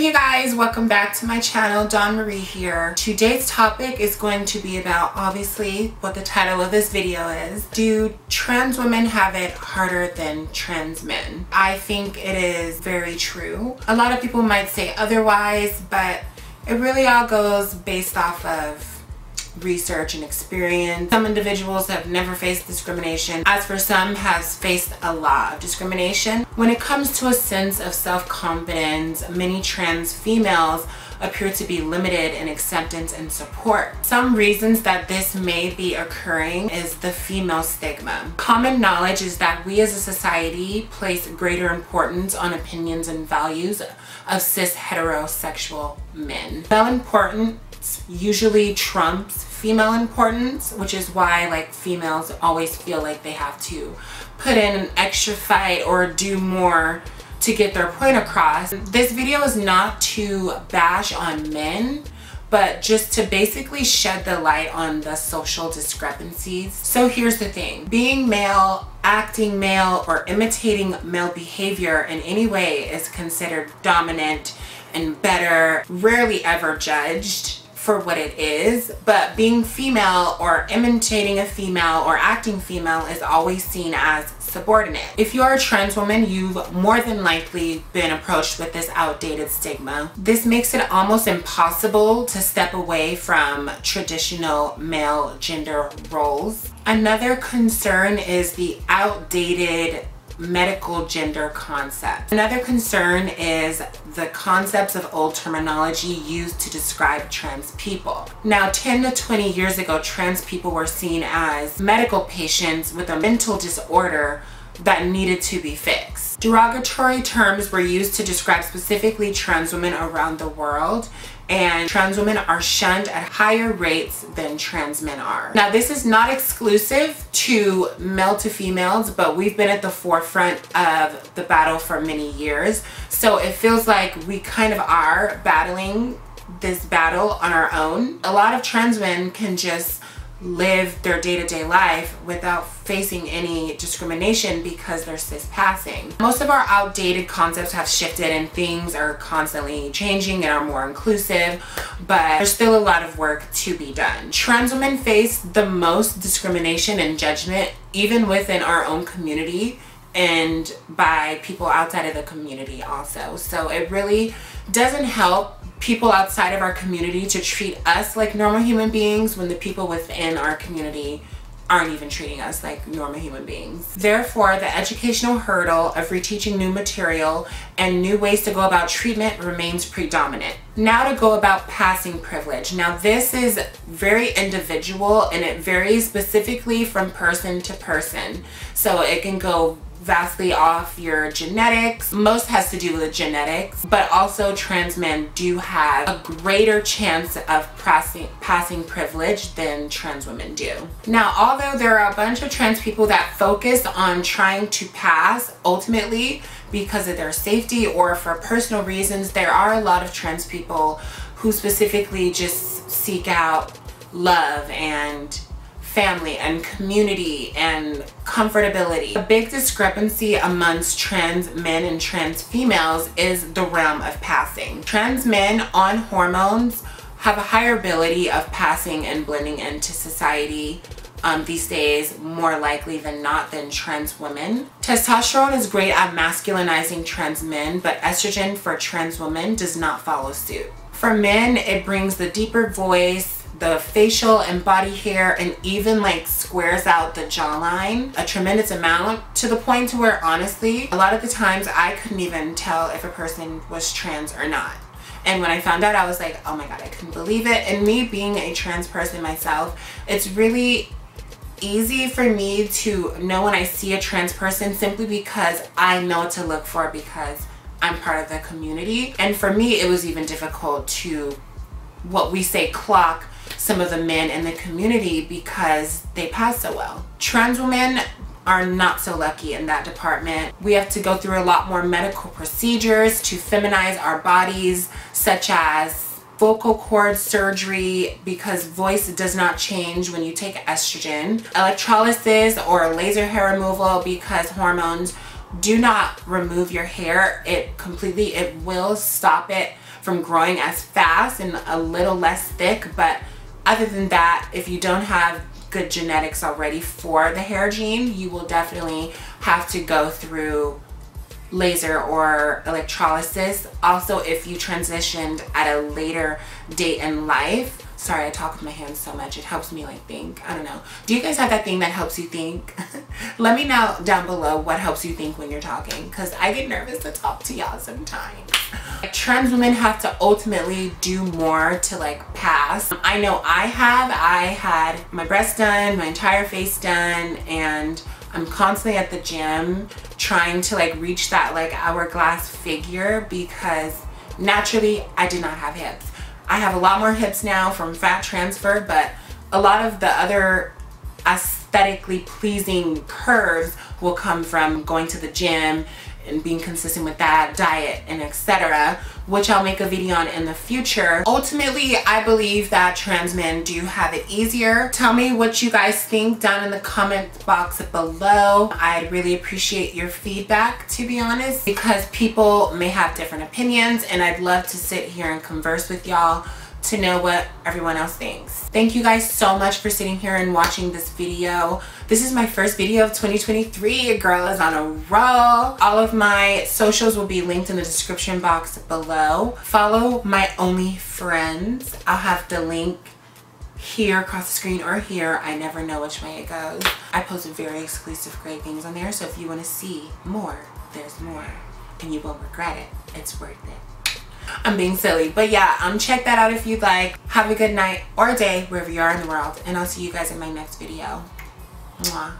Hey you guys, welcome back to my channel. Dawn Marie here. Today's topic is going to be about, obviously, what the title of this video is. Do trans women have it harder than trans men? I think it is very true. A lot of people might say otherwise, but it really all goes based off of research and experience. Some individuals have never faced discrimination, as for some has faced a lot of discrimination. When it comes to a sense of self-confidence, many trans females appear to be limited in acceptance and support. Some reasons that this may be occurring is the female stigma. Common knowledge is that we as a society place greater importance on opinions and values of cis heterosexual men. Male importance usually trumps female importance, which is why like females always feel like they have to put in an extra fight or do more to get their point across. This video is not to bash on men, but just to basically shed the light on the social discrepancies. So here's the thing. Being male, acting male, or imitating male behavior in any way is considered dominant and better, rarely ever judged for what it is. But being female or imitating a female or acting female is always seen as subordinate. If you are a trans woman, you've more than likely been approached with this outdated stigma. This makes it almost impossible to step away from traditional male gender roles. Another concern is the outdated medical gender concept. Another concern is the concepts of old terminology used to describe trans people. Now, 10 to 20 years ago, trans people were seen as medical patients with a mental disorder that needed to be fixed. Derogatory terms were used to describe specifically trans women around the world, and trans women are shunned at higher rates than trans men are. Now, this is not exclusive to male to females, but we've been at the forefront of the battle for many years. So it feels like we kind of are battling this battle on our own. A lot of trans men can just live their day-to-day life without facing any discrimination because they're cis passing. Most of our outdated concepts have shifted and things are constantly changing and are more inclusive, but there's still a lot of work to be done. Trans women face the most discrimination and judgment even within our own community and by people outside of the community also. So it really doesn't help people outside of our community to treat us like normal human beings when the people within our community aren't even treating us like normal human beings. Therefore, the educational hurdle of reteaching new material and new ways to go about treatment remains predominant. Now to go about passing privilege. Now this is very individual and it varies specifically from person to person. So it can go vastly off your genetics. Most has to do with genetics, but also trans men do have a greater chance of passing privilege than trans women do. Now, although there are a bunch of trans people that focus on trying to pass ultimately because of their safety or for personal reasons, there are a lot of trans people who specifically just seek out love and family and community and comfortability. A big discrepancy amongst trans men and trans females is the realm of passing. Trans men on hormones have a higher ability of passing and blending into society these days, more likely than not, than trans women. Testosterone is great at masculinizing trans men, but estrogen for trans women does not follow suit. For men, it brings the deeper voice, the facial and body hair, and even like squares out the jawline a tremendous amount, to the point to where honestly a lot of the times I couldn't even tell if a person was trans or not. And when I found out, I was like, oh my god, I couldn't believe it. And me being a trans person myself, it's really easy for me to know when I see a trans person simply because I know what to look for because I'm part of the community. And for me, it was even difficult to, what we say, clock some of the men in the community because they pass so well. Trans women are not so lucky in that department. We have to go through a lot more medical procedures to feminize our bodies, such as vocal cord surgery because voice does not change when you take estrogen, electrolysis or laser hair removal because hormones do not remove your hair. It will stop it from growing as fast and a little less thick. But other than that, if you don't have good genetics already for the hair gene, you will definitely have to go through laser or electrolysis. Also, if you transitioned at a later date in life. Sorry, I talk with my hands so much. It helps me like think. I don't know. Do you guys have that thing that helps you think? Let me know down below what helps you think when you're talking, because I get nervous to talk to y'all sometimes. Like, trans women have to ultimately do more to like pass. I know I had my breasts done, my entire face done, and I'm constantly at the gym trying to like reach that like hourglass figure, because naturally I did not have hips. I have a lot more hips now from fat transfer, but a lot of the other aesthetically pleasing curves will come from going to the gym and being consistent with that diet and etc., which I'll make a video on in the future. Ultimately, I believe that trans men do have it easier. Tell me what you guys think down in the comment box below. I'd really appreciate your feedback, to be honest, because people may have different opinions, and I'd love to sit here and converse with y'all to know what everyone else thinks. Thank you guys so much for sitting here and watching this video. This is my first video of 2023. Your girl is on a roll. All of my socials will be linked in the description box below. Follow my OnlyFriends. I'll have the link here across the screen or here. I never know which way it goes. I post very exclusive great things on there, so if you want to see more, there's more, and you won't regret it. It's worth it. I'm being silly, but yeah, check that out if you'd like. Have a good night or day wherever you are in the world, and I'll see you guys in my next video. Mwah.